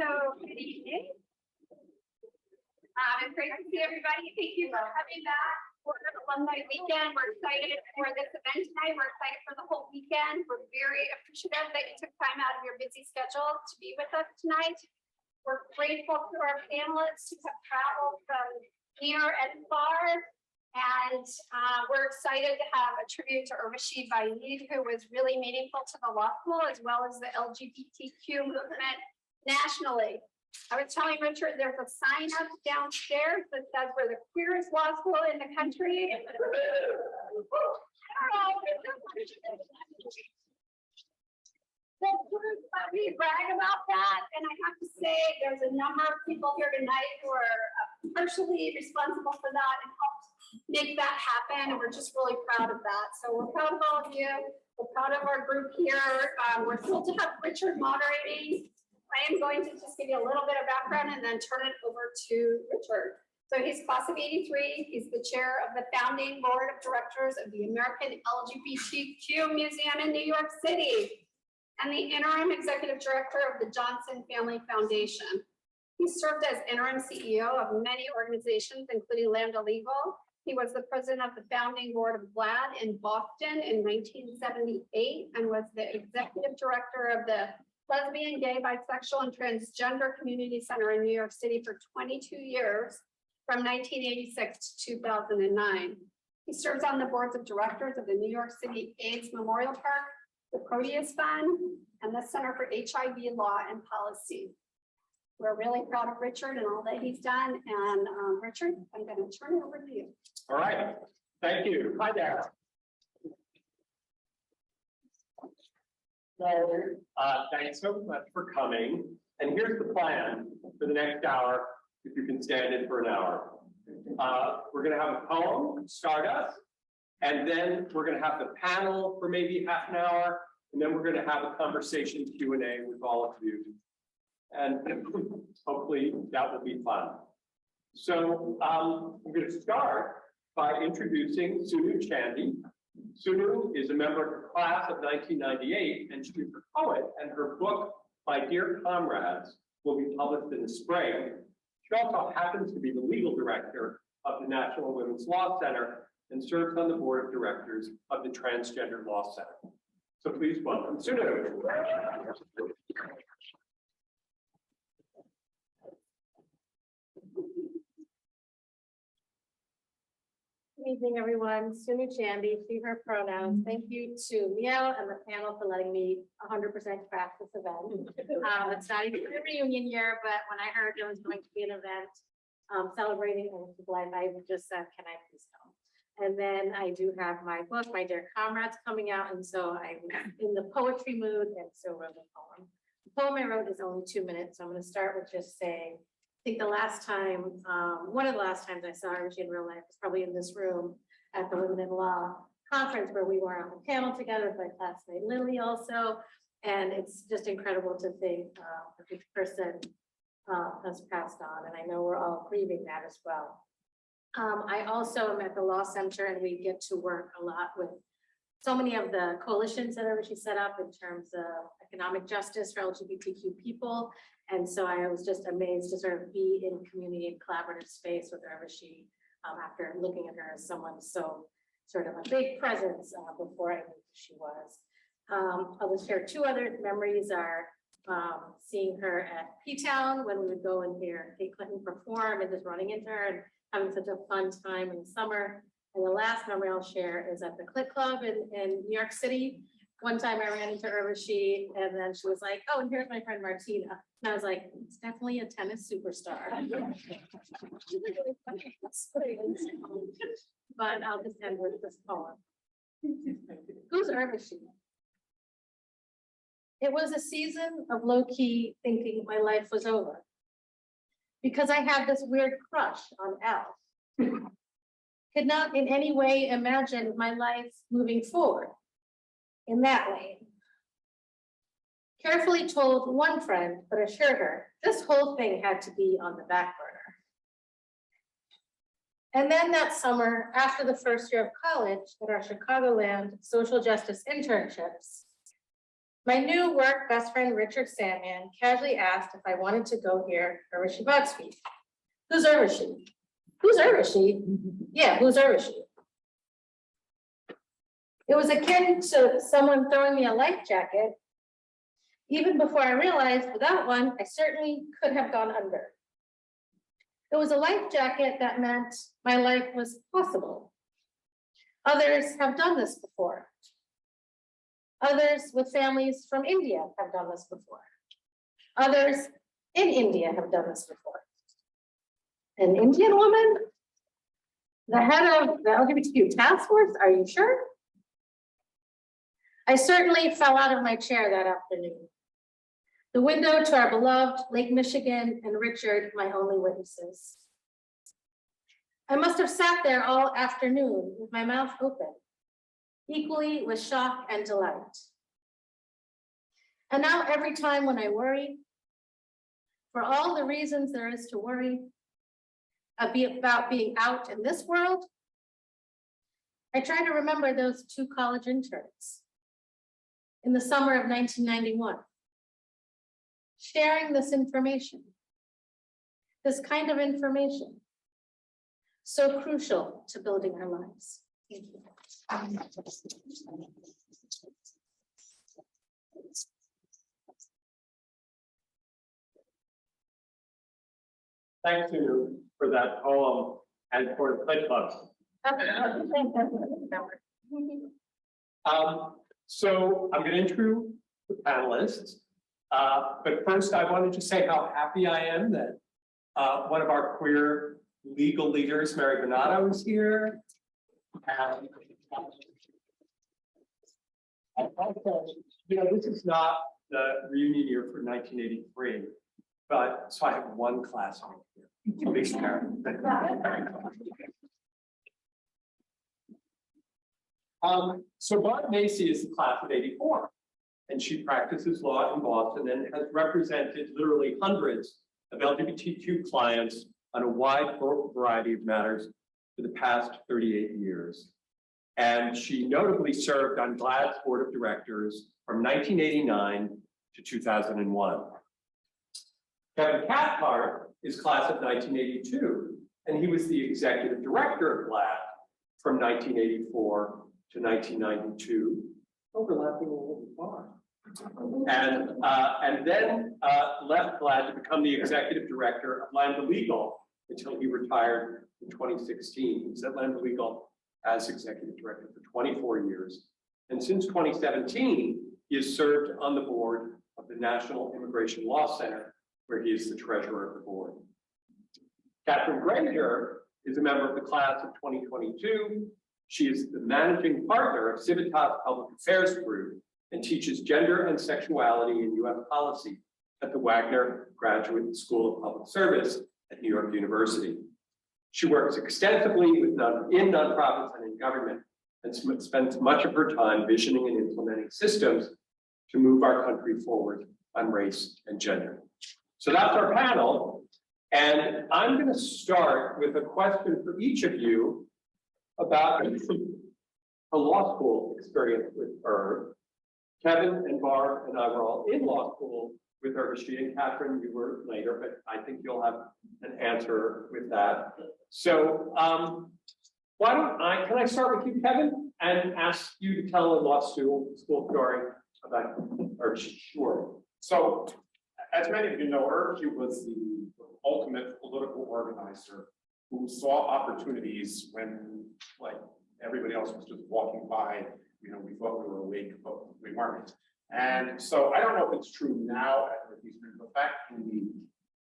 So, good evening. It's great to see everybody. Thank you for coming back for Alumni Weekend. We're excited for this event tonight. We're excited for the whole weekend. We're very appreciative that you took time out of your busy schedule to be with us tonight. We're grateful to our panelists who have traveled from near and far. And we're excited to have a tribute to Urvashi Vaid, who was really meaningful to the law school as well as the LGBTQ movement nationally. I was telling Richard, there's a sign up downstairs that says we're the queerest law school in the country. We brag about that, and I have to say there's a number of people here tonight who are partially responsible for that and helped make that happen, and we're just really proud of that. So we're proud of all of you. We're proud of our group here. We're thrilled to have Richard moderating. I am going to just give you a little bit of background and then turn it over to Richard. So he's class of '83. He's the chair of the founding board of directors of the American LGBTQ Museum in New York City and the interim executive director of the Johnson Family Foundation. He served as interim CEO of many organizations, including Lambda Legal. He was the president of the founding board of GLAAD in Boston in 1978 and was the executive director of the Lesbian, Gay, Bisexual, and Transgender Community Center in New York City for 22 years, from 1986 to 2009. He serves on the boards of directors of the New York City AIDS Memorial Park, the Proteus Fund, and the Center for HIV Law and Policy. We're really proud of Richard and all that he's done. And Richard, I'm going to turn it over to you. All right. Thank you. Hi there. So thanks so much for coming. And here's the plan for the next hour, if you can stand in for an hour. We're going to have a poem start us, and then we're going to have the panel for maybe half an hour, and then we're going to have a conversation Q&A with all of you. And hopefully that will be fun. So I'm going to start by introducing Sunu Chandy. Sunu is a member of the class of 1998, and she's a poet, and her book, My Dear Comrades, will be published in the spring. She also happens to be the legal director of the National Women's Law Center and serves on the board of directors of the Transgender Law Center. So please welcome Sunu. Good evening, everyone. Sunu Chandy, she, her pronouns. Thank you to Miel and the panel for letting me 100% craft this event. It's not even a reunion year, but when I heard there was going to be an event celebrating Women's Life, I just said, can I please come? And then I do have my book, My Dear Comrades, coming out, and so I'm in the poetry mood, and so wrote a poem. The poem I wrote is only 2 minutes, so I'm going to start with just saying, I think the last time, one of the last times I saw Urvashi in real life was probably in this room at the Women in Law conference where we were on the panel together with my classmate Lily also. And it's just incredible to think that this person has passed on. And I know we're all grieving that as well. I also am at the Law Center, and we get to work a lot with so many of the coalitions that Urvashi set up in terms of economic justice for LGBTQ people. And so I was just amazed to sort of be in community and collaborative space with Urvashi after looking at her as someone so sort of a big presence before I knew who she was. I'll just share 2 other memories are seeing her at P-Town when we would go and hear Kate Clinton perform and just running into her and having such a fun time in the summer. And the last memory I'll share is at the Clit Club in New York City. One time I ran into Urvashi, and then she was like, oh, and here's my friend Martina. And I was like, it's definitely a tennis superstar. But I'll just end with this poem. Who's Urvashi? It was a season of low-key thinking my life was over, because I had this weird crush on Al. Could not in any way imagine my life moving forward in that way. Carefully told one friend, but assured her this whole thing had to be on the back burner. And then that summer, after the first year of college at our Chicagoland social justice internships, My new work best friend, Richard Sandman, casually asked if I wanted to go hear Urvashi Vaid speak. Who's Urvashi? Who's Urvashi? Yeah, who's Urvashi? It was akin to someone throwing me a life jacket. Even before I realized without one, I certainly could have gone under. It was a life jacket that meant my life was possible. Others have done this before. Others with families from India have done this before. Others in India have done this before. An Indian woman? The head of the LGBTQ task force, are you sure? I certainly fell out of my chair that afternoon. The window to our beloved Lake Michigan and Richard, my only witnesses. I must have sat there all afternoon with my mouth open, equally with shock and delight. And now every time when I worry, for all the reasons there is to worry, about being out in this world, I try to remember those 2 college interns in the summer of 1991, sharing this information, this kind of information, so crucial to building our lives. Thank you. Thanks to for that poem and for the play clubs. So I'm going to introduce the panelists, but first I wanted to say how happy I am that one of our queer legal leaders, Mary Bonato, is here. And also, this is not the reunion year for 1983, but so I have one classmate here. Please, Mary. So Barb Macy is the class of '84, and she practices law in Boston and has represented literally hundreds of LGBTQ clients on a wide variety of matters for the past 38 years. And she notably served on GLAAD's board of directors from 1989 to 2001. Kevin Cathcart is class of 1982, and he was the executive director of GLAAD from 1984 to 1992, overlapping a little far. And then left GLAAD to become the executive director of Lambda Legal until he retired in 2016. He was at Lambda Legal as executive director for 24 years. And since 2017, he has served on the board of the National Immigration Law Center, where he is the treasurer of the board. Catherine Granger is a member of the class of 2022. She is the managing partner of Civitas Public Affairs Group and teaches gender and sexuality in US policy at the Wagner Graduate School of Public Service at New York University. She works extensively in nonprofits and in government and spends much of her time visioning and implementing systems to move our country forward on race and gender. So that's our panel. And I'm going to start with a question for each of you about a law school experience with Irv. Kevin and Barb and I were all in law school with Urvashi, and Catherine, you were later, but I think you'll have an answer with that. So why don't can I start with you, Kevin, and ask you to tell a law school story about Urvashi? Sure. So, as many of you know, Urvashi was the ultimate political organizer who saw opportunities when, like, everybody else was just walking by. We thought we were awake, but we weren't. And so I don't know if it's true now at Northeastern, but back in the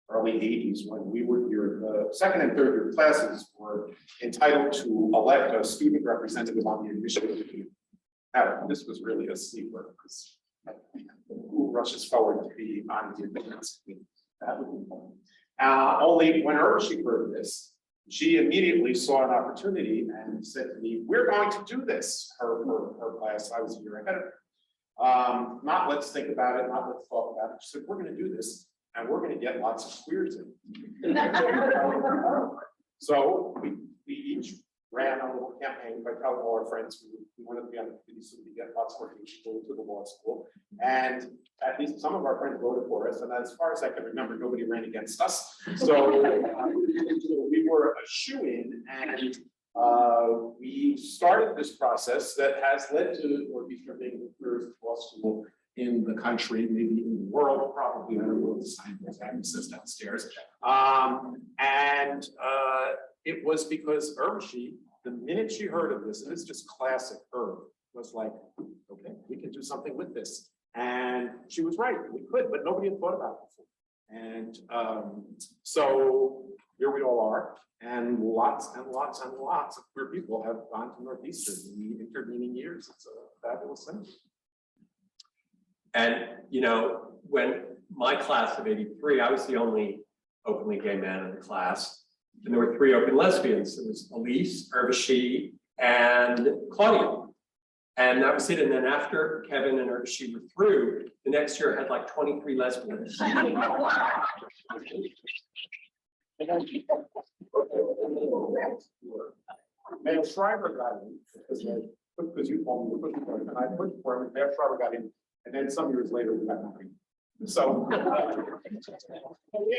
early 80s, when we were here, the second and third year classes were entitled to elect a student representative on the admission committee. Now, this was really a sleeper, because who rushes forward to be on the admissions committee? That would be fun. Only when Urvashi heard this, she immediately saw an opportunity and said to me, "We're going to do this." Her class, I was a year ahead of her. Not let's think about it, not let's talk about it. She said, "We're going to do this, and we're going to get lots of queers in." So we each ran a little campaign by telling all our friends we wanted to be on the committee so we get lots more people to the law school. And at least some of our friends voted for us. And as far as I can remember, nobody ran against us. So we were a shoo-in, and we started this process that has led to Northeastern being the first law school in the country, maybe in the world, probably. I don't know the science says downstairs. It was because Urvashi, the minute she heard of this, and it's just classic Irv, was like, okay, we can do something with this. And she was right, we could, but nobody had thought about it before. And so here we all are, and lots and lots and lots of queer people have gone to Northeastern in the intervening years. It's a fabulous thing. And, you know, when my class of '83, I was the only openly gay man in the class. And there were 3 open lesbians. It was Elise, Urvashi, and Claudia. And that was it. And then after Kevin and Urvashi were through, the next year I had like 23 lesbians. Mayor Shriver got in because you told me to put for him, and I put for him, and Mayor Shriver got in, and then some years later we got nothing. So we had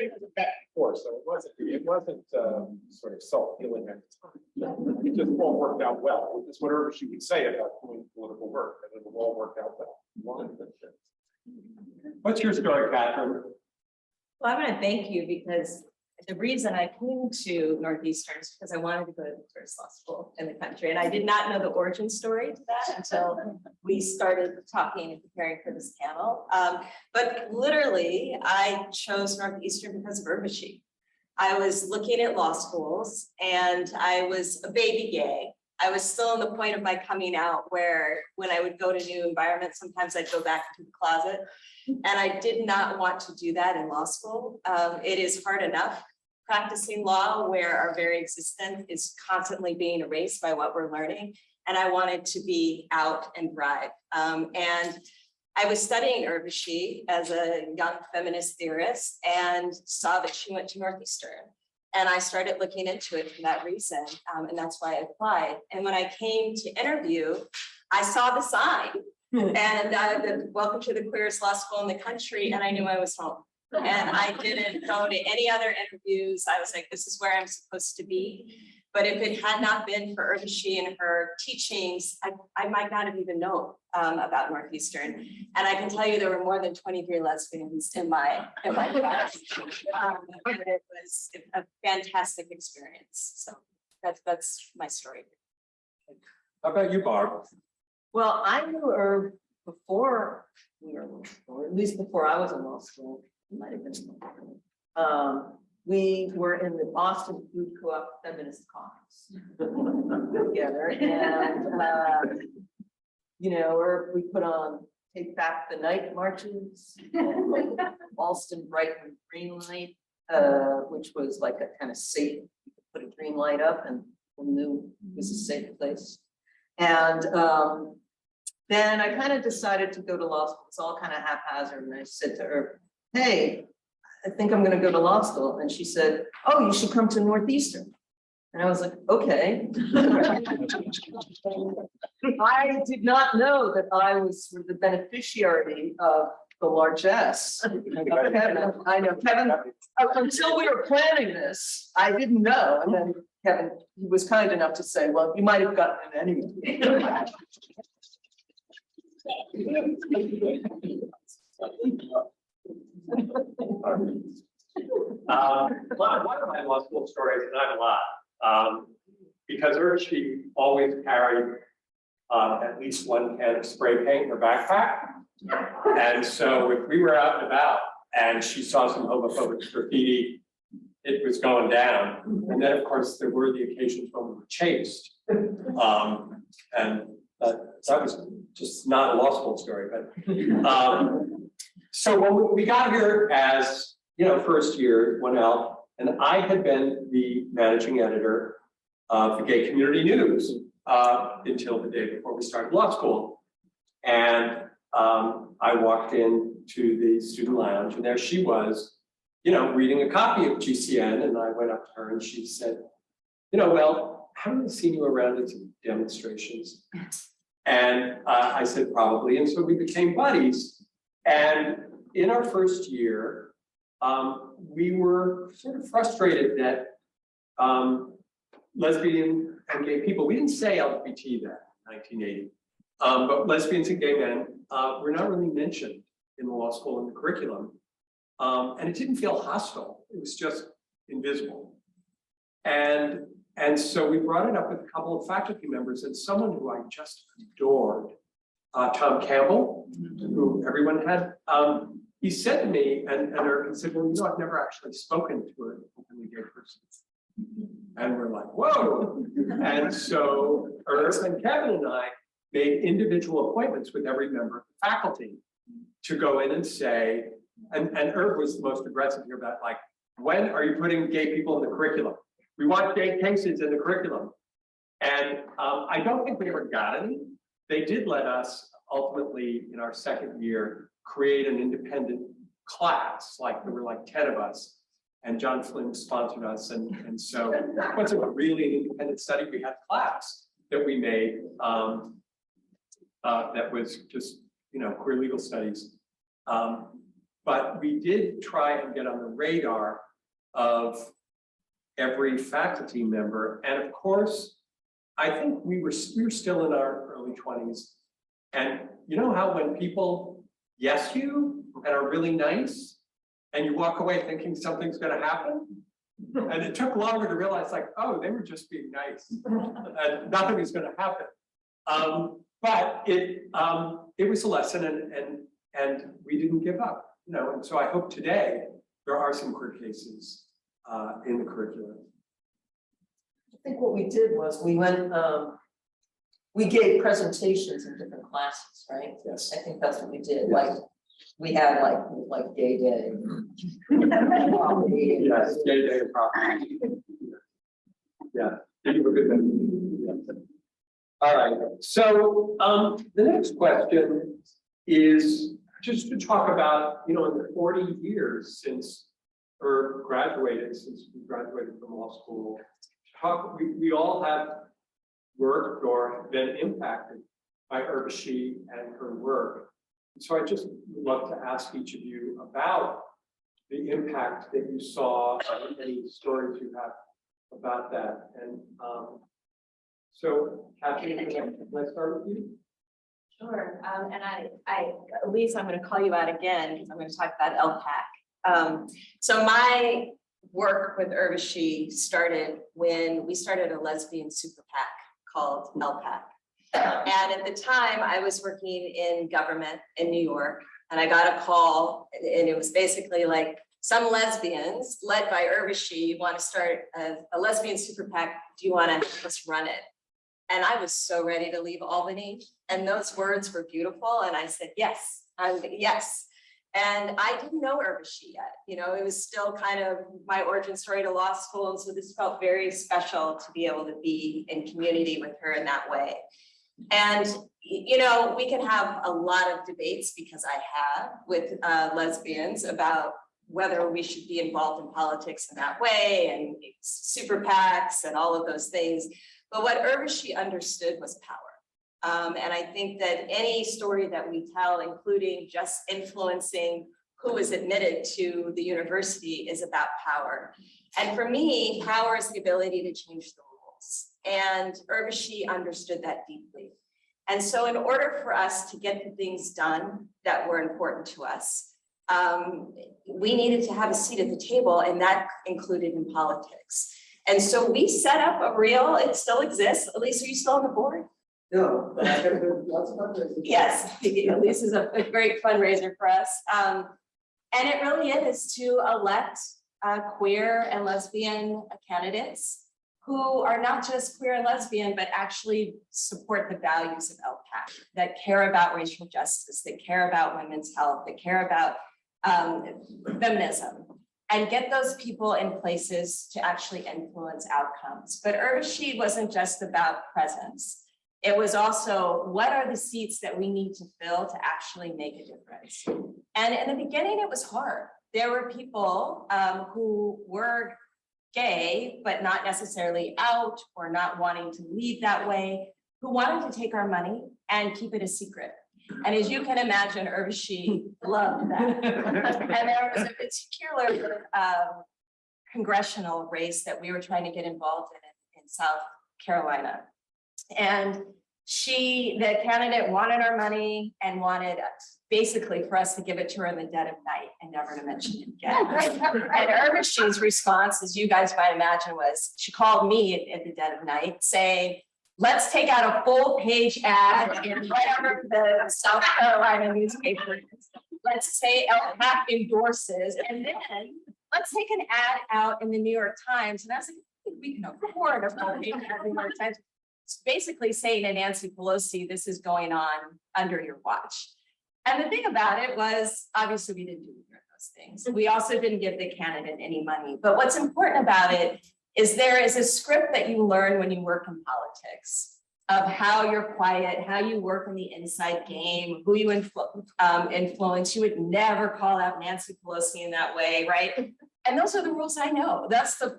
it back before, so it wasn't sort of self-healing at the time. It just all worked out well, which is whatever she would say about doing political work, and it all worked out well. What's your story, Catherine? Well, I want to thank you because the reason I came to Northeastern is because I wanted to go to the first law school in the country. And I did not know the origin story to that until we started talking and preparing for this panel. But literally, I chose Northeastern because of Urvashi. I was looking at law schools and I was a baby gay. I was still in the point of my coming out where when I would go to new environments, sometimes I'd go back into the closet. And I did not want to do that in law school. It is hard enough practicing law where our very existence is constantly being erased by what we're learning. And I wanted to be out and thrive. And I was studying Urvashi as a young feminist theorist and saw that she went to Northeastern. And I started looking into it for that reason. And that's why I applied. And when I came to interview, I saw the sign and the welcome to the queerest law school in the country. And I knew I was home. And I didn't go to any other interviews. I was like, this is where I'm supposed to be. But if it had not been for Urvashi and her teachings, I might not have even known about Northeastern. And I can tell you there were more than 23 lesbians in my class. It was a fantastic experience. So that's my story. How about you, Barb? Well, I knew her before we were in law school, or at least before I was in law school. It might have been. We were in the Boston Food Co-op Feminist Caucus together, and you know, or we put on Take Back the Night marches, Boston Bright and Green Light, which was like a kind of safe. You could put a green light up, and we knew it was a safe place. And then I kind of decided to go to law school. It's all kind of haphazard, and I said to her, "Hey, I think I'm going to go to law school." And she said, "Oh, you should come to Northeastern." And I was like, okay. I did not know that I was sort of the beneficiary of the largesse. Kevin, I know Kevin, until we were planning this, I didn't know. And then Kevin, he was kind enough to say, well, you might have gotten it anyway. One of my law school stories, and I have a lot, because Urvashi always carried at least one can of spray paint in her backpack. And so if we were out and about and she saw some homophobic graffiti, it was going down. And then, of course, there were the occasions when we were chased. And that was just not a law school story, but so when we got here as, you know, first year, 1L, and I had been the managing editor of the Gay Community News until the day before we started law school. And I walked into the student lounge, and there she was, you know, reading a copy of GCN, and I went up to her and she said, you know, well, haven't seen you around at some demonstrations. And I said, probably. And so we became buddies. And in our first year, we were sort of frustrated that lesbian and gay people, we didn't say LGBT then, 1980, but lesbians and gay men were not really mentioned in the law school in the curriculum. And it didn't feel hostile. It was just invisible. And so we brought it up with a couple of faculty members and someone who I just adored, Tom Campbell, who everyone had. He said to me, and Irvin said, well, I've never actually spoken to an openly gay person. And we're like, whoa. And so Irv and Kevin and I made individual appointments with every member of the faculty to go in and say, and Irv was the most aggressive here about like, when are you putting gay people in the curriculum? We want gay cases in the curriculum. And I don't think we ever got any. They did let us ultimately in our second year create an independent class, like there were like 10 of us, and John Flynn sponsored us. And so it wasn't really an independent study. We had a class that we made that was just, queer legal studies. But we did try and get on the radar of every faculty member. And of course, I think we were still in our early 20s. And you know how when people yes you and are really nice, and you walk away thinking something's going to happen? And it took longer to realize like, oh, they were just being nice and nothing is going to happen. But it was a lesson and we didn't give up, and so I hope today there are some queer cases in the curriculum. I think what we did was we went, we gave presentations in different classes, right? Yes. I think that's what we did. Yes. Like we had like gay day. Yes, gay day of property. Yeah, you were good then. Yeah. All right, so the next question is just to talk about, in the 40 years since we graduated from law school, we all have worked or been impacted by Urvashi and her work. So I just would love to ask each of you about the impact that you saw, any stories you have about that. And so Kathy, can I start with you? Sure, and Elise, I'm going to call you out again because I'm going to talk about LPAC. So my work with Urvashi started when we started a lesbian super PAC called LPAC. And at the time I was working in government in New York, and I got a call, and it was basically like, some lesbians led by Urvashi want to start a lesbian super PAC. Do you want to help us run it? And I was so ready to leave Albany. And those words were beautiful. And I said, yes, yes. And I didn't know Urvashi yet. It was still kind of my origin story to law school. And so this felt very special to be able to be in community with her in that way. And, we can have a lot of debates, because I have, with lesbians about whether we should be involved in politics in that way, and super PACs and all of those things. But what Urvashi understood was power. And I think that any story that we tell, including just influencing who is admitted to the university, is about power. And for me, power is the ability to change the rules. And Urvashi understood that deeply. And so in order for us to get the things done that were important to us, we needed to have a seat at the table, and that included in politics. And so we set up it still exists. Elise, are you still on the board? No. Yes, Elise is a great fundraiser for us. And it really is to elect queer and lesbian candidates who are not just queer and lesbian, but actually support the values of LPAC, that care about racial justice, that care about women's health, that care about feminism, and get those people in places to actually influence outcomes. But Urvashi wasn't just about presence. It was also, what are the seats that we need to fill to actually make a difference? And in the beginning, it was hard. There were people who were gay, but not necessarily out or not wanting to lead that way, who wanted to take our money and keep it a secret. And as you can imagine, Urvashi loved that. And there was a particular congressional race that we were trying to get involved in South Carolina. And the candidate wanted our money and wanted basically for us to give it to her in the dead of night and never to mention it again. And Urvashi's response, as you guys might imagine, was she called me at the dead of night saying, let's take out a full page ad in whatever the South Carolina newspaper is. Let's say LPAC endorses, and then let's take an ad out in the New York Times. And I was like, I think we can afford a full page ad in the New York Times. It's basically saying to Nancy Pelosi, this is going on under your watch. And the thing about it was, obviously we didn't do either of those things. We also didn't give the candidate any money. But what's important about it is there is a script that you learn when you work in politics of how you're quiet, how you work in the inside game, who you influence. You would never call out Nancy Pelosi in that way, right? And those are the rules I know. That's the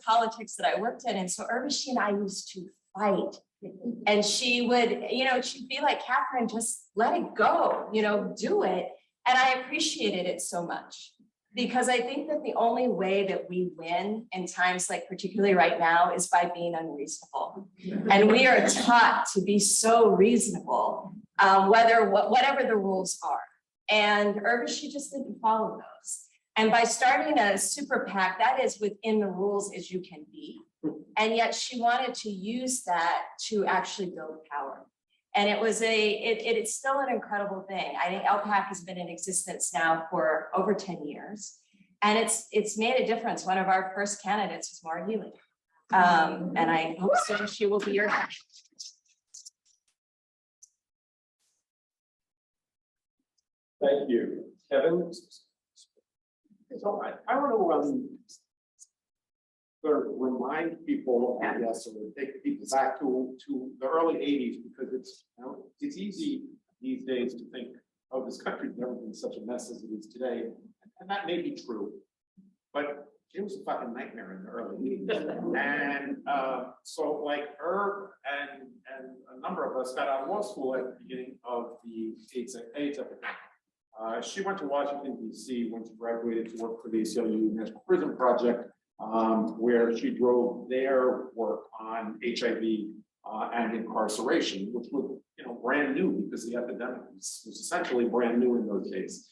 politics that I worked in. And so Urvashi and I used to fight. And she would, she'd be like, Catherine, just let it go, do it. And I appreciated it so much. Because I think that the only way that we win in times like particularly right now is by being unreasonable. And we are taught to be so reasonable, whatever the rules are. And Urvashi just didn't follow those. And by starting a super PAC, that is within the rules as you can be. And yet she wanted to use that to actually build power. And it was it's still an incredible thing. I think LPAC has been in existence now for over 10 years. And it's made a difference. One of our first candidates was Maura Healy. And I hope soon she will be your next. Thank you. Kevin? So I want to sort of remind people, I guess, or take people back to the early 80s, because it's easy these days to think, oh, this country's never been such a mess as it is today. And that may be true, but it was a fucking nightmare in the early 80s. And so like her and a number of us got out of law school at the beginning of the AIDS epidemic. She went to Washington, D.C. when she graduated to work for the ACLU National Prison Project, where she drove their work on HIV and incarceration, which was brand new because the epidemic was essentially brand new in those days.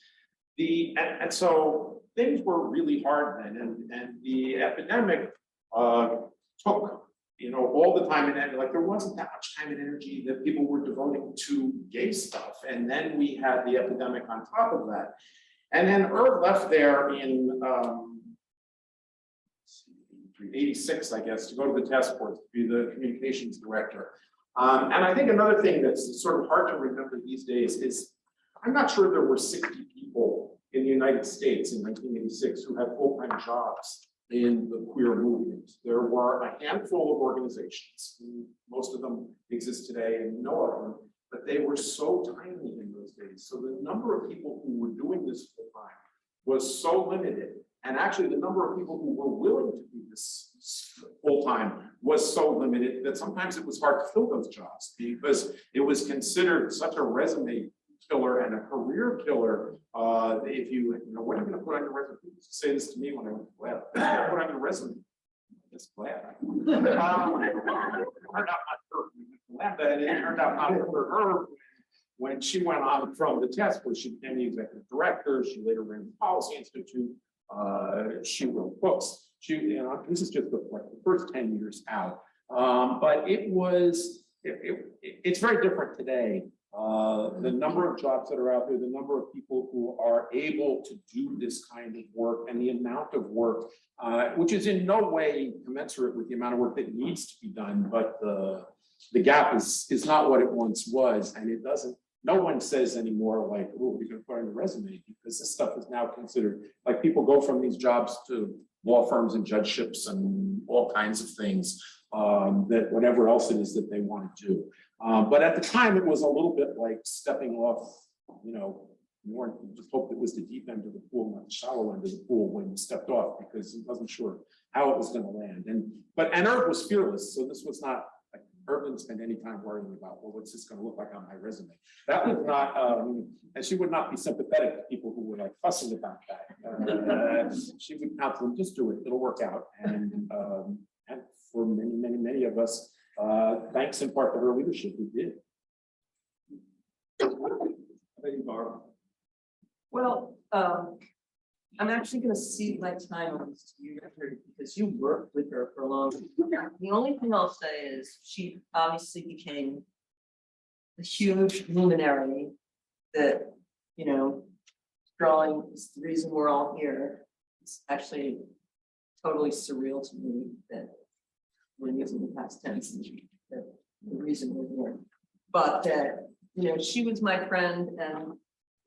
And so things were really hard then, and the epidemic took all the time and energy. Like there wasn't that much time and energy that people were devoting to gay stuff, and then we had the epidemic on top of that. And then Irv left there in 86, I guess, to go to the task force to be the communications director. And I think another thing that's sort of hard to remember these days is I'm not sure there were 60 people in the United States in 1986 who had full-time jobs in the queer movement. There were a handful of organizations, most of them exist today and know of them, but they were so tiny in those days. So the number of people who were doing this full-time was so limited. And actually the number of people who were willing to do this full-time was so limited that sometimes it was hard to fill those jobs because it was considered such a resume killer and a career killer. If you what are you going to put on your resume? People used to say this to me when I was glad. What are you going to put on your resume? Just glad. It turned out not for Lambda, and it turned out not for her when she went on from the task force. She became the executive director. She later ran the Policy Institute. She wrote books. This is just the first 10 years out. But it's very different today. The number of jobs that are out there, the number of people who are able to do this kind of work, and the amount of work, which is in no way commensurate with the amount of work that needs to be done, but the gap is not what it once was, and it doesn't. No one says anymore like, oh, you're going to put on your resume, because this stuff is now considered, like people go from these jobs to law firms and judgeships and all kinds of things, that whatever else it is that they want to do. But at the time, it was a little bit like stepping off, You just hoped it was the deep end of the pool, not the shallow end of the pool when you stepped off, because he wasn't sure how it was going to land. And Irv was fearless, so this was not like Irv didn't spend any time worrying about, well, what's this going to look like on my resume? That was not, and she would not be sympathetic to people who were like fussing about that. She would counsel them, just do it, it'll work out. And for many of us, thanks in part to her leadership, we did. Thank you, Barbara. Well, I'm actually gonna cede my time on this to you, because you worked with her for a long time. The only thing I'll say is she obviously became a huge luminary that, you know, drawing is the reason we're all here. It's actually totally surreal to me that we're using the past tense, and that the reason we're here. But that, you know, she was my friend, and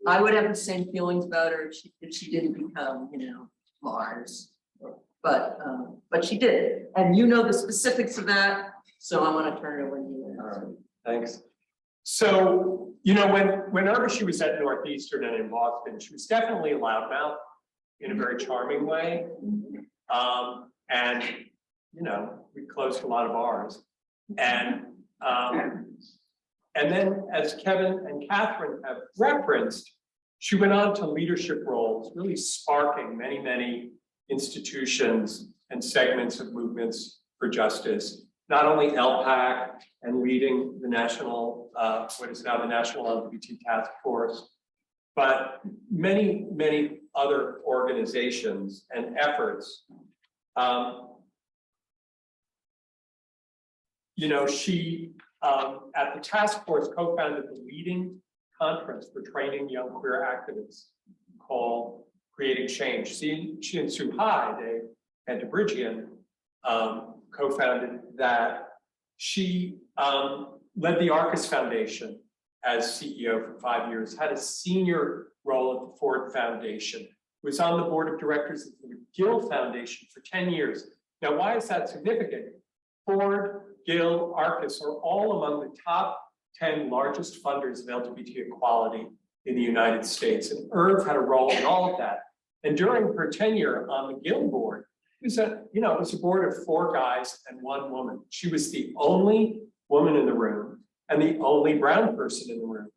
I would have the same feelings about her if she didn't become, you know, Mars. But she did, and you know the specifics of that, so I want to turn it over to you. All right, thanks. So, you know, whenever she was at Northeastern and in Boston, she was definitely a loudmouth in a very charming way. And, you know, we closed a lot of bars. And then, as Kevin and Catherine have referenced, she went on to leadership roles, really sparking many institutions and segments of movements for justice. Not only LPAC and leading the national, what is now the National LGBT Task Force, but many other organizations and efforts. You know, she at the task force co-founded the leading conference for training young queer activists called Creating Change. She and Sue Hyde, and DeBridgian, co-founded that. She led the Arcus Foundation as CEO for 5 years, had a senior role at the Ford Foundation, was on the board of directors of the Gill Foundation for 10 years. Now, why is that significant? Ford, Gill, Arcus are all among the top 10 largest funders of LGBT equality in the United States. And Irv had a role in all of that. And during her tenure on the Gill board, it was a board of 4 guys and 1 woman. She was the only woman in the room and the only brown person in the room.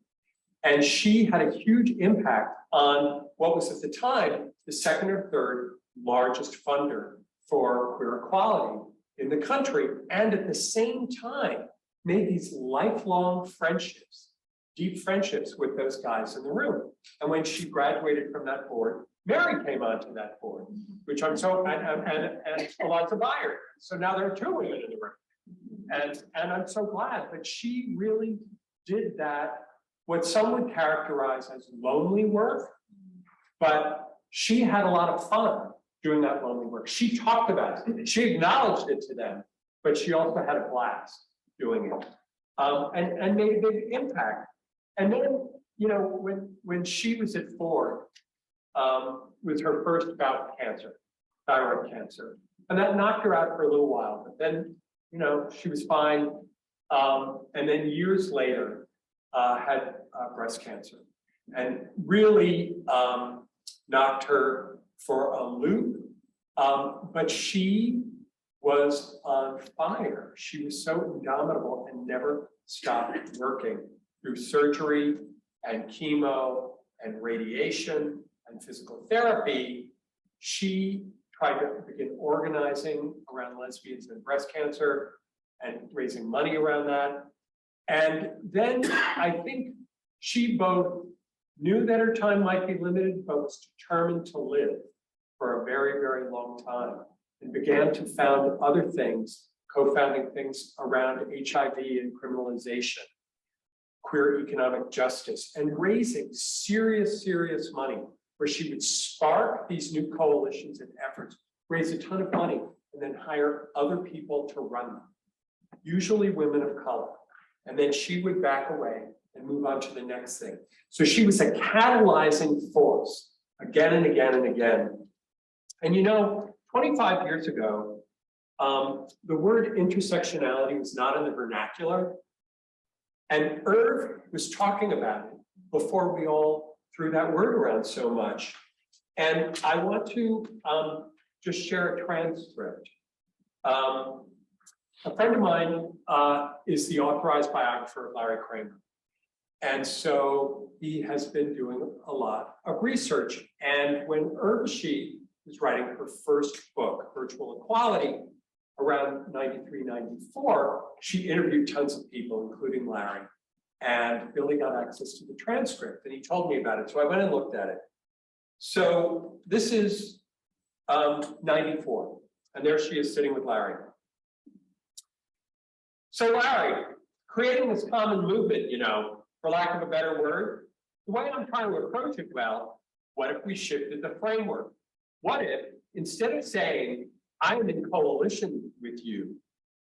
And she had a huge impact on what was at the time the 2nd or 3rd largest funder for queer equality in the country, and at the same time made these lifelong friendships, deep friendships with those guys in the room. And when she graduated from that board, Mary came onto that board, which I'm so, and Alonzo Byer. So now there are 2 women in the room. And I'm so glad, but she really did that, what some would characterize as lonely work, but she had a lot of fun doing that lonely work. She talked about it, she acknowledged it to them, but she also had a blast doing it, and made a big impact. And then, you know, when she was at Ford, was her first bout of cancer, thyroid cancer, and that knocked her out for a little while. But then, you know, she was fine, and then years later, had breast cancer, and really knocked her for a loop. But she was on fire. She was so indomitable and never stopped working through surgery and chemo and radiation and physical therapy. She tried to begin organizing around lesbians and breast cancer and raising money around that. And then I think she both knew that her time might be limited, but was determined to live for a very long time, and began to found other things, co-founding things around HIV and criminalization, queer economic justice, and raising serious money, where she would spark these new coalitions and efforts, raise a ton of money, and then hire other people to run them, usually women of color. And then she would back away and move on to the next thing. So she was a catalyzing force again and again and again. And you know, 25 years ago, the word intersectionality was not in the vernacular. And Irv was talking about it before we all threw that word around so much. And I want to just share a transcript. A friend of mine is the authorized biographer of Larry Kramer. And so he has been doing a lot of research. And when Urvashi was writing her first book, Virtual Equality, around 93, 94, she interviewed tons of people, including Larry. And Billy got access to the transcript and he told me about it. So I went and looked at it. So this is 94. And there she is sitting with Larry. So Larry, creating this common movement, you know, for lack of a better word, the way I'm trying to approach it, well, what if we shifted the framework? What if, instead of saying, I am in coalition with you,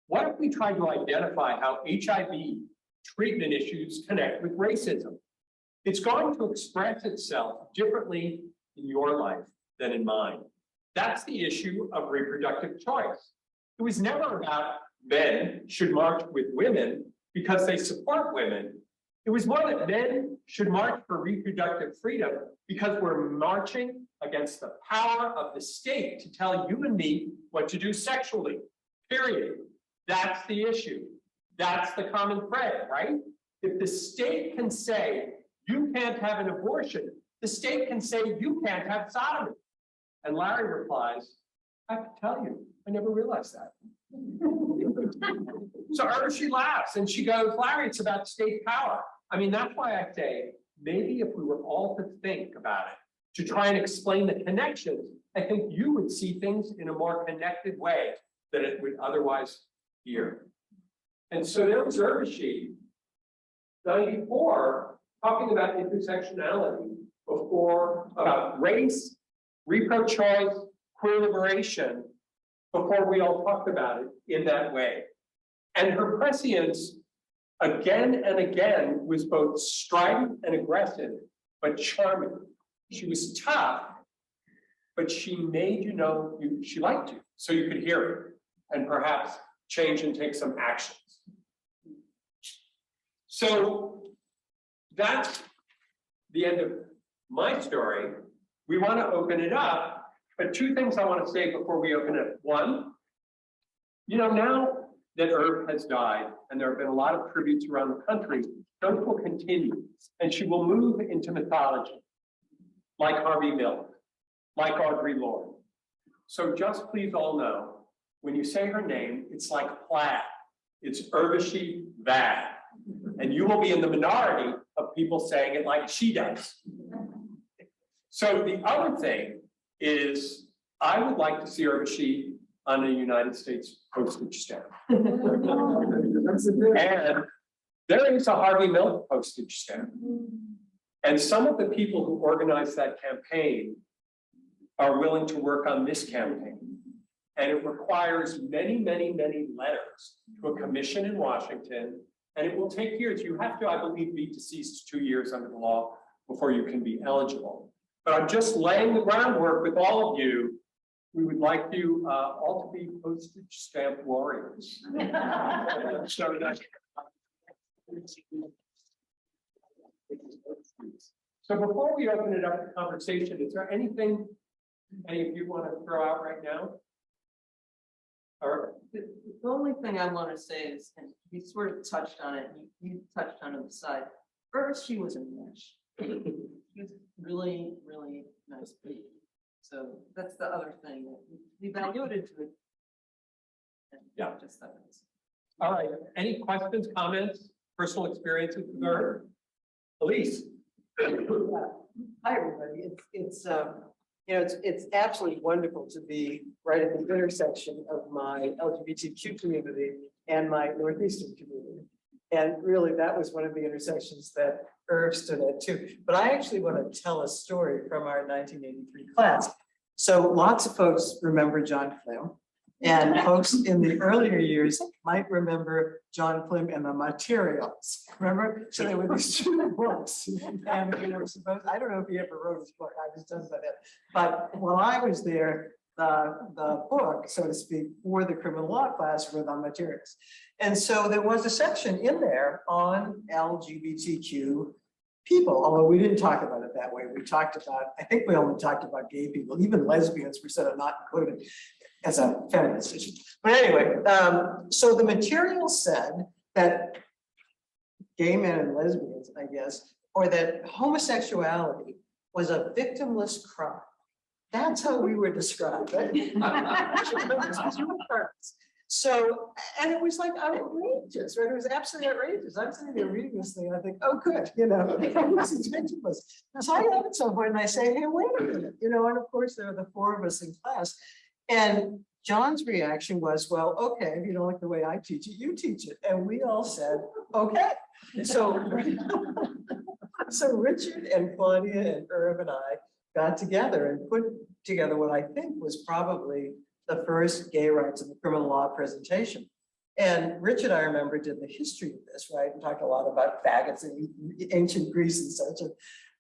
what if we tried to identify how HIV treatment issues connect with racism? It's going to express itself differently in your life than in mine. That's the issue of reproductive choice. It was never about men should march with women because they support women. It was more that men should march for reproductive freedom because we're marching against the power of the state to tell you and me what to do sexually, period. That's the issue. That's the common thread, right? If the state can say you can't have an abortion, the state can say you can't have sodomy. And Larry replies, I have to tell you, I never realized that. So she laughs and she goes, Larry, it's about state power. I mean, that's why I say, maybe if we were all to think about it, to try and explain the connections, I think you would see things in a more connected way than it would otherwise hear. And so there was Urvashi, 94, talking about intersectionality before, about race, repro choice, queer liberation, before we all talked about it in that way. And her prescience, again and again, was both strident and aggressive, but charming. She was tough, but she made you know she liked you, so you could hear it, and perhaps change and take some actions. So that's the end of my story. We want to open it up, but two things I want to say before we open it. One, you know, now that Irv has died, and there have been a lot of tributes around the country, those will continue, and she will move into mythology, like Harvey Milk, like Audre Lorde. So just please all know, when you say her name, it's like plaid. It's Urvashi Vaid. And you will be in the minority of people saying it like she does. So the other thing is, I would like to see Urvashi on a United States postage stamp. And there is a Harvey Milk postage stamp. And some of the people who organized that campaign are willing to work on this campaign. And it requires many, many, many letters to a commission in Washington. And it will take years. You have to, I believe, be deceased 2 years under the law before you can be eligible. But I'm just laying the groundwork with all of you. We would like you all to be postage stamp warriors. So before we open it up to conversation, is there anything any of you want to throw out right now? Or The only thing I want to say is, and you sort of touched on it, you touched on it on the side. First, she was a mesh. She was really, really nice lady. So that's the other thing that we valued to it. And Yeah. Just that. all right, any questions, comments, personal experiences with her? Elise? Hi, everybody. It's absolutely wonderful to be right at the intersection of my LGBTQ community and my Northeastern community. And really, that was one of the intersections that Irv stood at too. But I actually want to tell a story from our 1983 class. So lots of folks remember John Klim. And folks in the earlier years might remember John Klim and the Materials. Remember? So there were these two books. And we were supposed, I don't know if he ever wrote his book, I was done by that. But while I was there, the book, so to speak, for the criminal law class were the Materials. And so there was a section in there on LGBTQ people, although we didn't talk about it that way. We talked about, I think we only talked about gay people, even lesbians were sort of not included as a feminist issue. But anyway, so the material said that gay men and lesbians, I guess, or that homosexuality was a victimless crime. That's how we were described, right? So, and it was like outrageous, right? It was absolutely outrageous. I'm sitting there reading this thing, I think, oh, good, this is ridiculous. So I got at some point and I say, hey, wait a minute, and of course there are the four of us in class. And John's reaction was, well, okay, if you don't like the way I teach it, you teach it. And we all said, okay. So, so Richard and Claudia and Irv and I got together and put together what I think was probably the first gay rights in the criminal law presentation. And Richard, I remember, did the history of this, right? And talked a lot about faggots in ancient Greece and such. And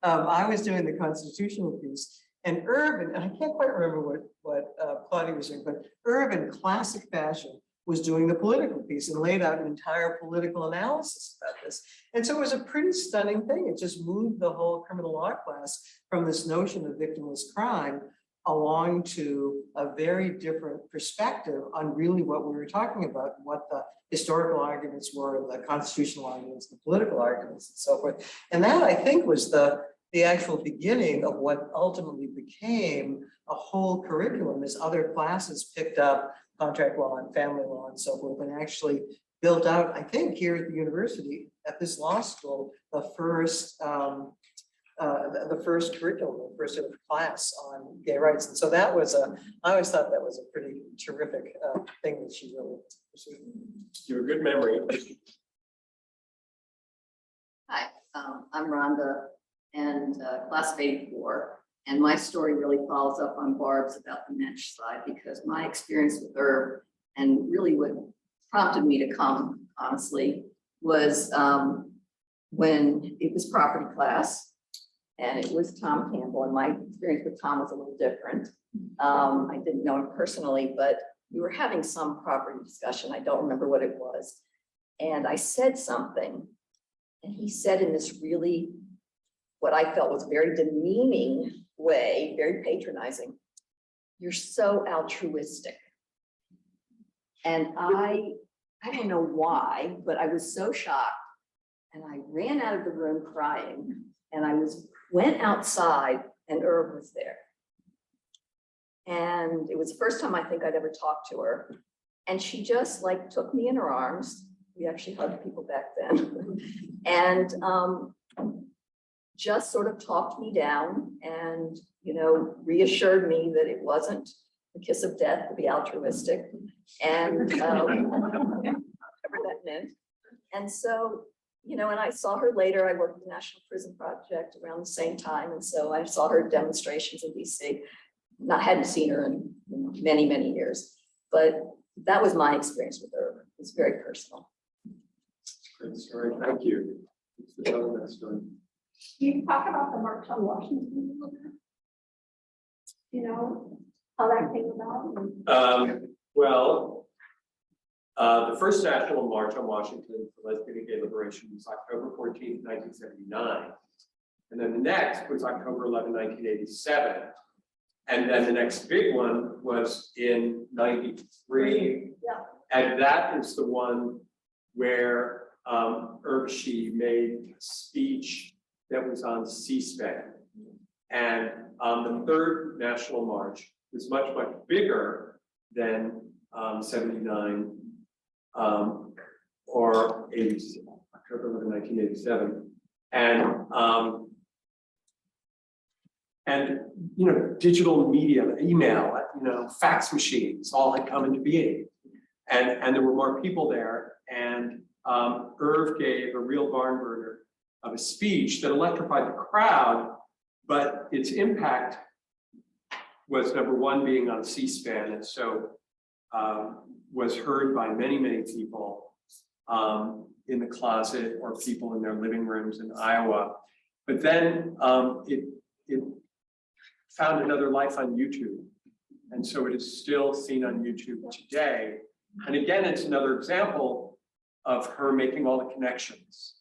I was doing the constitutional piece. And Irv, and I can't quite remember what Claudia was doing, but Irv, in classic fashion, was doing the political piece and laid out an entire political analysis about this. And so it was a pretty stunning thing. It just moved the whole criminal law class from this notion of victimless crime along to a very different perspective on really what we were talking about, what the historical arguments were, the constitutional arguments, the political arguments, and so forth. And that, I think, was the actual beginning of what ultimately became a whole curriculum as other classes picked up contract law and family law and so forth, and actually built out, I think, here at the university, at this law school, the first curriculum, the first sort of class on gay rights. And so that was I always thought that was a pretty terrific thing that she really pursued. You have a good memory. Hi, I'm Rhonda and class of '84. And my story really follows up on Barb's about the mensch side, because my experience with Irv and really what prompted me to come, honestly, was when it was property class and it was Tom Campbell, and my experience with Tom was a little different. I didn't know him personally, but we were having some property discussion. I don't remember what it was. And I said something, and he said in this really, what I felt was very demeaning way, very patronizing, "You're so altruistic." And I don't know why, but I was so shocked, and I ran out of the room crying, and went outside, and Irv was there. And it was the first time I think I'd ever talked to her. And she just like took me in her arms. We actually hugged people back then. And just sort of talked me down and, reassured me that it wasn't the kiss of death to be altruistic, and whatever that meant. And so, and I saw her later. I worked at the National Prison Project around the same time. And so I saw her demonstrations in DC. Hadn't seen her in many, many years, but that was my experience with her. It's very personal. Great story. Thank you. It's the other that story. Can you talk about the March on Washington a little bit? How that came about? The first National March on Washington for Lesbian and Gay Liberation was October 14th, 1979. And then the next was October 11, 1987. And then the next big one was in 93. Yeah. And that is the one where Urvashi made a speech that was on C-SPAN. And the third national march was much, much bigger than 79 or 80, October 11, 1987. And digital media, email, fax machines all had come into being. And there were more people there. And Irv gave a real barn burner of a speech that electrified the crowd, but its impact was, number one, being on C-SPAN, and so was heard by many, many people in the closet or people in their living rooms in Iowa. But then it found another life on YouTube. And so it is still seen on YouTube today. And again, it's another example of her making all the connections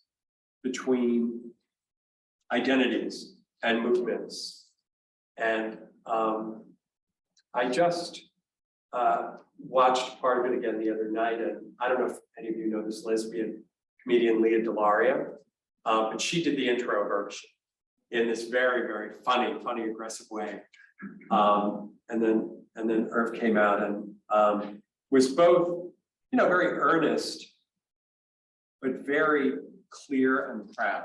between identities and movements. And I just watched part of it again the other night, and I don't know if any of you know this lesbian comedian Leah Delaria, but she did the intro version in this very, very funny, aggressive way. And then Irv came out and was both, very earnest, but very clear and proud.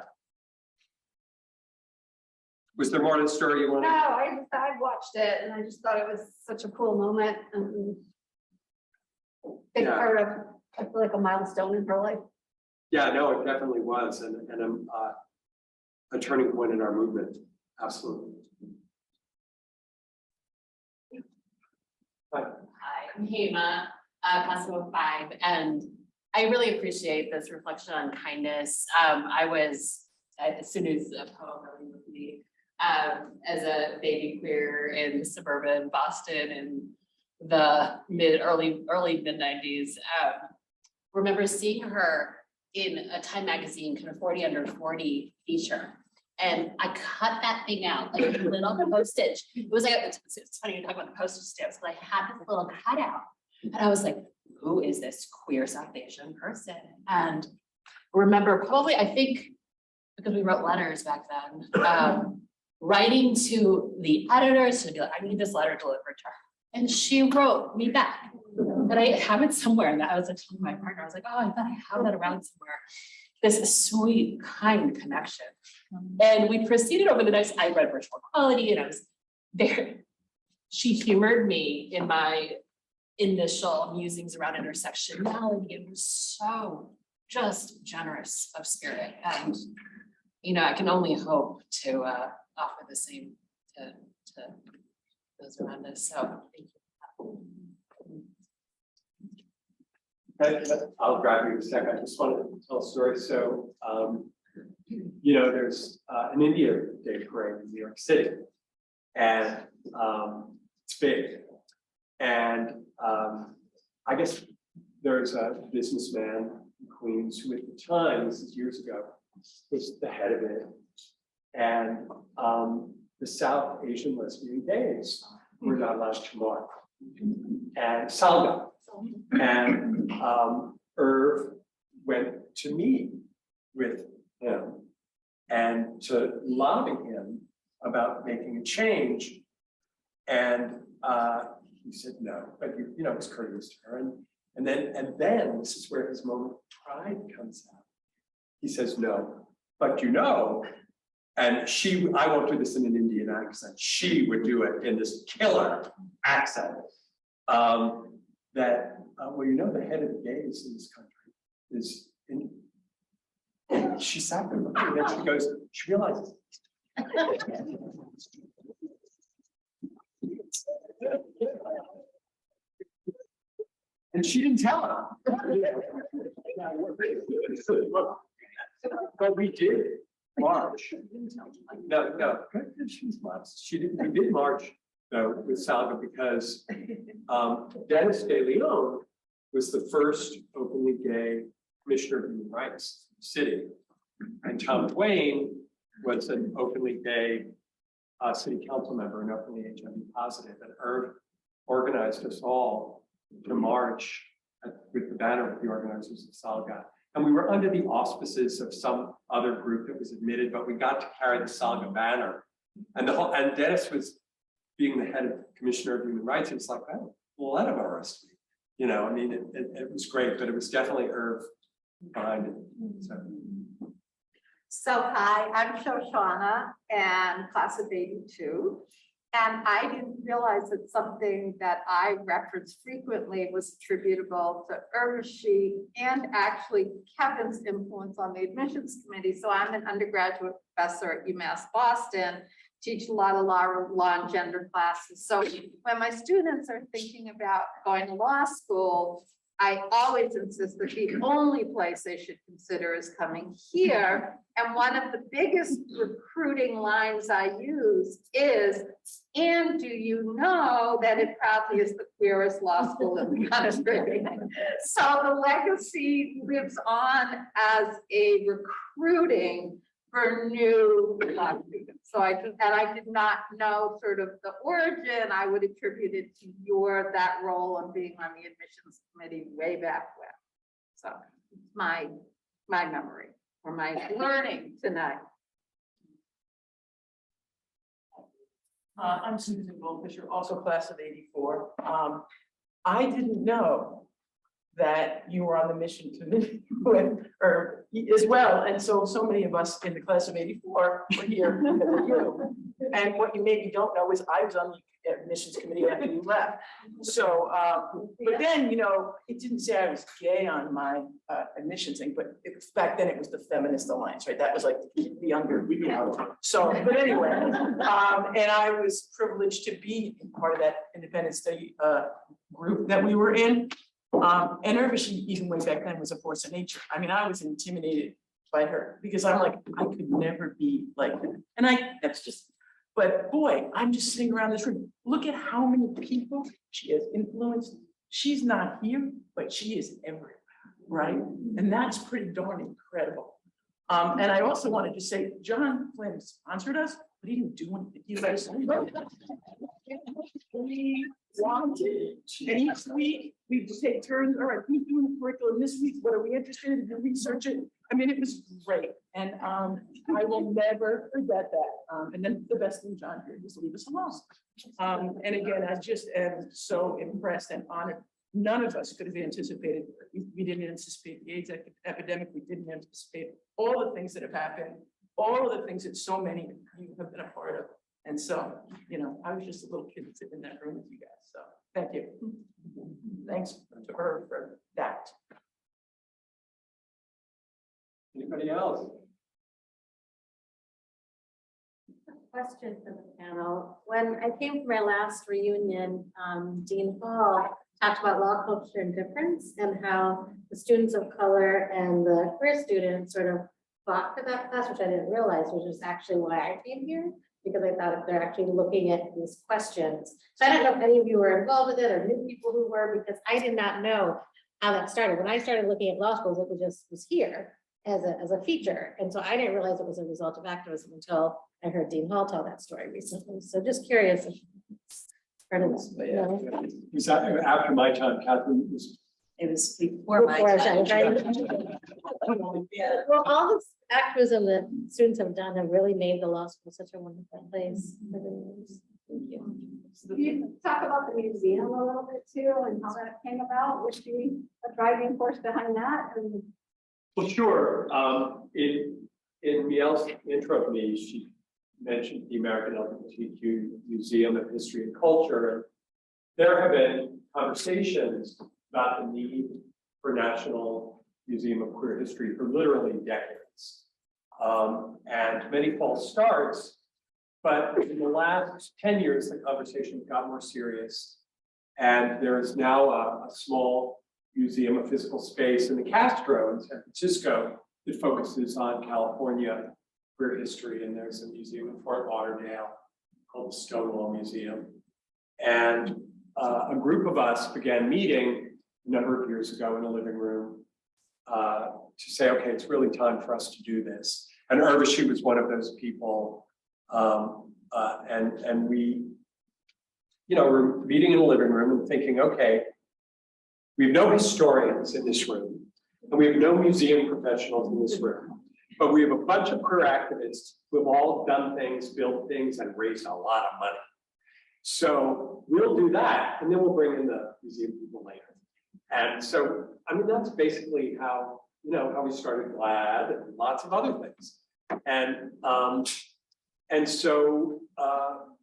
Was there more to the story you No, wanted? I watched it and I just thought it was such a cool moment and big Yeah. part of, I feel like a milestone in her life. Yeah, no, it definitely was, and a turning point in our movement. Absolutely. Hi. Hi, I'm Hema, class of 05, and I really appreciate this reflection on kindness. I was, as soon as a poem really with me, as a baby queer in suburban Boston in the early mid-90s, remember seeing her in a Time magazine, kind of 40 under 40 feature. And I cut that thing out, like little postage. It was like, it's funny, you're talking about the postage stamps, but I had this little cutout. And I was like, who is this queer South Asian person? And remember, probably, I think, because we wrote letters back then, writing to the editors to be like, I need this letter delivered to her. And she wrote me back. And I have it somewhere. And I was like telling my partner, I was like, oh, I bet I have that around somewhere. This sweet, kind connection. And we proceeded over the next, I read Virtual Equality and I was there. She humored me in my initial musings around intersectionality. It was so just generous of spirit. And, I can only hope to offer the same to those around us. So thank you. I'll grab you in a second. I just wanted to tell a story. So, there's an India Day parade in New York City, and it's big. And I guess there's a businessman in Queens who, at the time, this is years ago, was the head of it. And the South Asian lesbian gays were not allowed to march. And Salga. And Irv went to meet with him and to lobby him about making a change. And he said no, but he was courteous to her. And then this is where his moment of pride comes out. He says no, but and I won't do this in an Indian accent. She would do it in this killer accent. The head of the gays in this country is in. And she sat there, and then she realizes. And she didn't tell him. But we did march. No, she's modest. We did march with Salga because Dennis De Leon was the first openly gay commissioner of human rights in the city. And Tom Twain was an openly gay city council member and openly HIV positive. And Irv organized us all to march with the banner of the organizers of Salga. And we were under the auspices of some other group that was admitted, but we got to carry the Salga banner. And Dennis was being the head of Commissioner of Human Rights. He was like, oh, well, let him arrest me. It was great, but it was definitely Irv behind it. So hi, I'm Shoshana and class of 82. And I didn't realize that something that I referenced frequently was attributable to Urvashi and actually Kevin's influence on the admissions committee. So I'm an undergraduate professor at UMass Boston, teach a lot of law and gender classes. So when my students are thinking about going to law school, I always insist that the only place they should consider is coming here. And one of the biggest recruiting lines I use is, and do you know that it probably is the queerest law school in the country? So the legacy lives on as a recruiting for new students. So I did not know sort of the origin. I would attribute it to that role of being on the admissions committee way back when. So it's my memory or my learning tonight. I'm Susan Goldfisher, also class of '84. I didn't know that you were on the mission committee or as well. And so many of us in the class of '84 were here because of you. And what you maybe don't know is I was on the admissions committee after you left. So, but then, it didn't say I was gay on my admissions thing, but back then it was the Feminist Alliance, right? That was like the younger. So, but anyway, and I was privileged to be part of that independent study group that we were in. And Urvashi, even way back then, was a force of nature. I mean, I was intimidated by her because I'm like, I could never be like her. And that's just, but boy, I'm just sitting around this room. Look at how many people she has influenced. She's not here, but she is everywhere, right? And that's pretty darn incredible. And I also wanted to say, John Flynn sponsored us, but he didn't do anything. He let us know. We wanted, and each week we just take turns. All right, who's doing the curriculum this week? What are we interested in? Did we research it? I mean, it was great, and I will never forget that. And then the best thing John did was leave us alone. And again, I just am so impressed and honored. None of us could have anticipated. We didn't anticipate the AIDS epidemic. We didn't anticipate all the things that have happened, all of the things that so many of you have been a part of. And so, I was just a little kid sitting in that room with you guys. So thank you. Thanks to her for that. Anybody else? Question for the panel. When I came for my last reunion, Dean Hall talked about law culture and difference and how the students of color and the queer students sort of fought for that class, which I didn't realize, which is actually why I came here, because I thought if they're actually looking at these questions. So I don't know if any of you were involved with it or knew people who were, because I did not know how that started. When I started looking at law schools, it was here as a feature. And so I didn't realize it was a result of activism until I heard Dean Hall tell that story recently. So just curious if part of this. Was that after my time, Catherine? It was before my Before our time. time, right? Yeah. Well, all this activism that students have done have really made the law school such a wonderful place. Thank you. Can you talk about the museum a little bit too and how that came about? Was she a driving force behind that? And Well, sure. In Miele's intro to me, she mentioned the American LGBTQ Museum of History and Culture. There have been conversations about the need for National Museum of Queer History for literally decades. And many false starts, but in the last 10 years, the conversation got more serious. And there is now a small museum of physical space in the Castro in San Francisco that focuses on California queer history. And there's a museum in Fort Lauderdale called the Stonewall Museum. And a group of us began meeting a number of years ago in a living room to say, okay, it's really time for us to do this. And Urvashi was one of those people. And we, we're meeting in a living room and thinking, okay, we have no historians in this room, and we have no museum professionals in this room, but we have a bunch of queer activists who have all done things, built things, and raised a lot of money. So we'll do that, and then we'll bring in the museum people later. And so, I mean, that's basically how, how we started GLAD and lots of other things. And so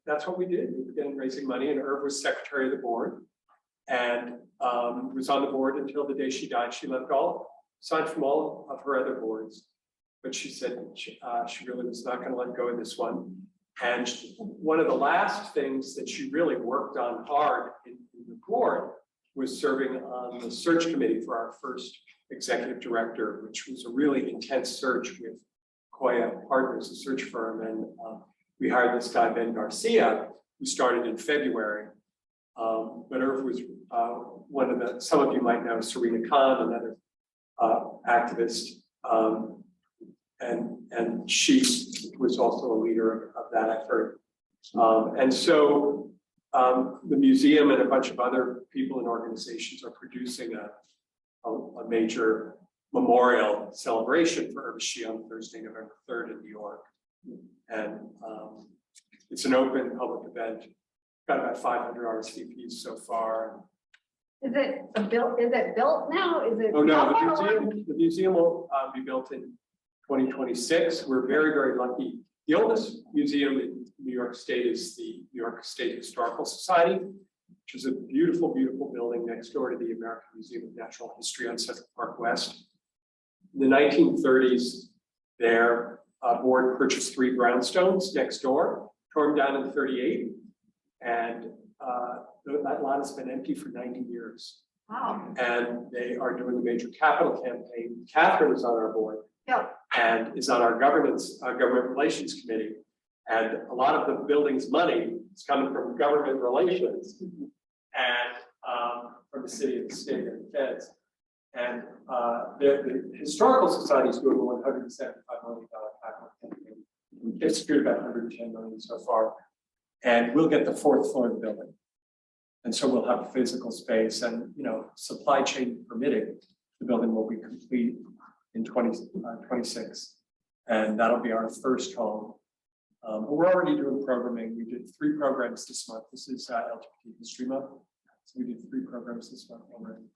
that's what we did. We began raising money, and Irv was secretary of the board and was on the board until the day she died. She left aside from all of her other boards, but she said she really was not going to let go of this one. And one of the last things that she really worked on hard in the board was serving on the search committee for our first executive director, which was a really intense search with Koya Partners, a search firm. And we hired this guy, Ben Garcia, who started in February. But Irv was one of the, some of you might know Serena Khan, another activist. and she was also a leader of that effort. And so the museum and a bunch of other people and organizations are producing a major memorial celebration for Urvashi on Thursday, November 3rd in New York. And it's an open public event. Got about 500 RSVPs so far. Is it built now? Is it? Oh, no, the museum will be built in 2026. We're very, very lucky. The oldest museum in New York State is the New York State Historical Society, which is a beautiful, beautiful building next door to the American Museum of Natural History on Central Park West. In the 1930s, their board purchased 3 brownstones next door, tore them down in 38, and that lot has been empty for 90 years. Wow. And they are doing a major capital campaign. Catherine is on our board. Yeah. And is on our government relations committee. And a lot of the building's money is coming from government relations and from the city and the state and the feds. And the Historical Society is doing a $175 million capital campaign. They've secured about $110 million so far. And we'll get the 4th floor of the building. And so we'll have physical space and, supply chain permitting, the building will be complete in 2026. And that'll be our first home. We're already doing programming. We did 3 programs this month. This is LGBT History Month. So we did 3 programs this month already.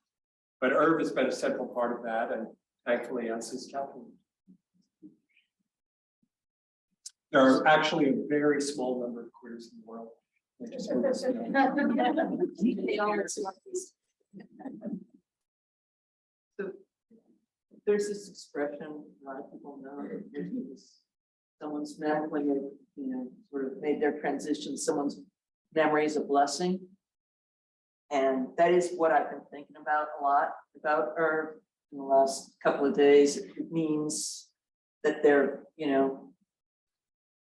But Irv has been a central part of that, and thankfully, as is Catherine. There are actually a very small number of queers in the world. They just want us to know. So there's this expression, a lot of people know, someone's memory, when they, sort of made their transition, someone's memory is a blessing. And that is what I've been thinking about a lot about Irv in the last couple of days. It means that their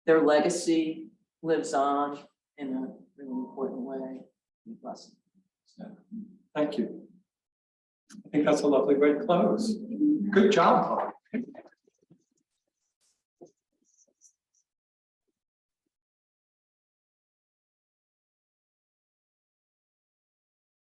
legacy lives on in a really important way. Blessing. Thank you. I think that's a lovely way to close. Good job, Paul.